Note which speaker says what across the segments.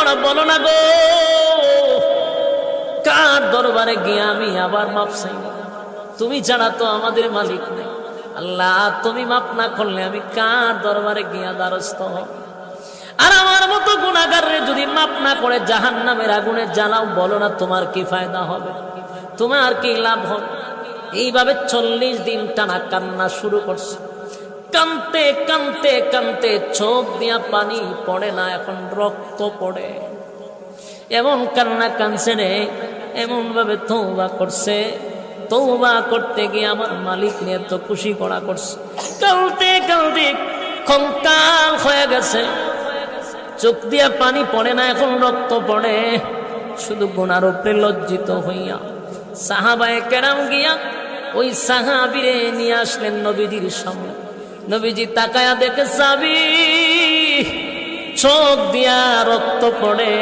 Speaker 1: তোমরা বলো না গো, কার দরবারে গিয়ে আমি আবার মাপ চাই? তুমি ছাড়া তো আমাদের মালিক নেই। আল্লাহ, তুমি মাপ না করলে আমি কার দরবারে গিয়া দ্বারস্থ হব? আর আমার মতো গুনাহগারে যদি মাপ না করে জাহান্নামের আগুনে জ্বালাও, বলো না তোমার কি ফায়দা হবে? তোমার কি লাভ হবে? এইভাবে 40 দিন টানা কান্না শুরু করছে। কানতে কানতে কানতে চোখ দিয়া পানি পড়ে না, এখন রক্ত পড়ে। এমন কান্না কানছে রে, এমন ভাবে তওবা করছে, তওবা করতে গিয়ে আমার মালিক নিয়ে তো খুশি করা করছে। কালতে কালতে কঙ্কাল হয়ে গেছে, চোখ দিয়া পানি পড়ে না, এখন রক্ত পড়ে। শুধু গুনার উপরে লজ্জিত হইয়া সাহাবায়ে কেরাম গিয়া ওই সাহাবীরে নিয়ে আসলেন নবীজির সামনে। নবীজি তাকায়া দেখে সাহাবী চোখ দিয়া রক্ত পড়ে,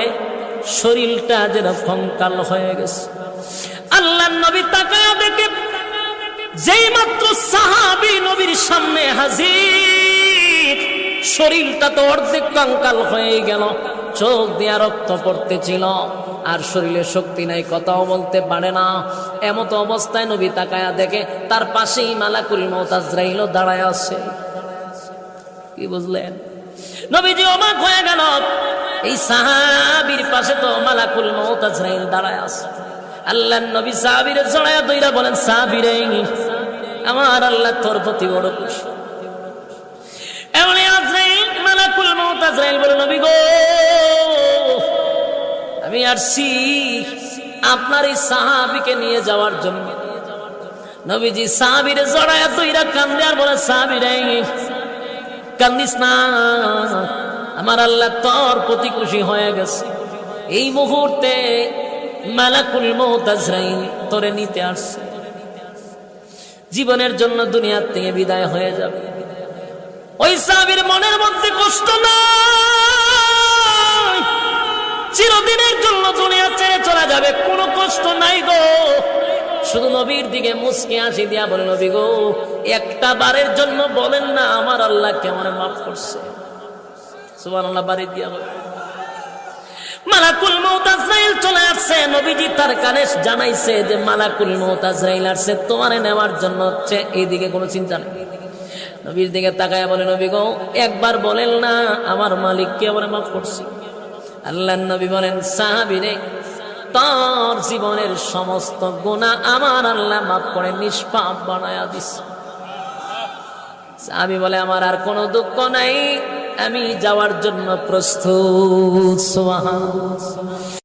Speaker 1: শরীরটা যেন কঙ্কাল হয়ে গেছে। আল্লাহর নবী তাকায়া দেখে যেই মাত্র সাহাবী নবীর সামনে হাজির, শরীরটা তো অর্ধেক কঙ্কাল হয়ে গেল, চোখ দিয়া রক্ত পড়তেছিল, আর শরীরে শক্তি নাই, কথাও বলতে পারে না। এমত অবস্থায় নবী তাকায়া দেখে তার পাশেই মালাকুল মউত আজরাইল দাঁড়ায় আছে। কি বুঝলেন? নবীজি অবাক হয়ে গেল, এই সাহাবীর পাশে তো মালাকুল মউত আজরাইল দাঁড়ায় আছে। আল্লাহর নবী সাহাবীরে জড়ায়া ধইরা বলেন, সাহাবীরে আমার আল্লাহ তোর প্রতি বড় খুশি। এমন আজরাইল, মালাকুল মউত আজরাইল বলে, নবী গো, আমি আসছি আপনার এই সাহাবীকে নিয়ে যাওয়ার জন্য। নবীজি সাহাবীরে জড়ায়া ধইরা কান্দে আর বলে, সাহাবীরে কান্দিস না, আমার আল্লাহ তোর প্রতি খুশি হয়ে গেছে। এই মুহূর্তে মালাকুল মউত আজরাইল তোরে নিতে আসছে, জীবনের জন্য দুনিয়া থেকে বিদায় হয়ে যাবে। ওই সাহাবীর মনের মধ্যে কষ্ট নাই, চিরদিনের জন্য দুনিয়া ছেড়ে চলে যাবে, কোনো কষ্ট নাই গো। শুধু নবীর দিকে মুস্কি হাসি দিয়া বলে, নবী গো, একটা বারের জন্য বলেন না আমার আল্লাহ কেমন মাফ করছে। সুবহানাল্লাহ, বাড়ি দিয়া বলে। মালাকুল মউত আজরাইল চলে আসছে। নবীজি তার কানে জানাইছে যে মালাকুল মউত আজরাইল আসছে তোমারে নেওয়ার জন্য, হচ্ছে এইদিকে কোনো চিন্তা নেই। নবীর দিকে তাকায়া বলে, নবী গো, একবার বলেন না আমার মালিক কেমন মাফ করছে? আল্লাহর নবী বলেন, সাহাবীরে তোর জীবনের সমস্ত গুনাহ আমার আল্লাহ মাফ করে নিষ্পাপ বানায়া দিছে। সাহাবী বলে, আমার আর কোনো দুঃখ নাই, আমি যাওয়ার জন্য প্রস্তুত। সুবহানাল্লাহ।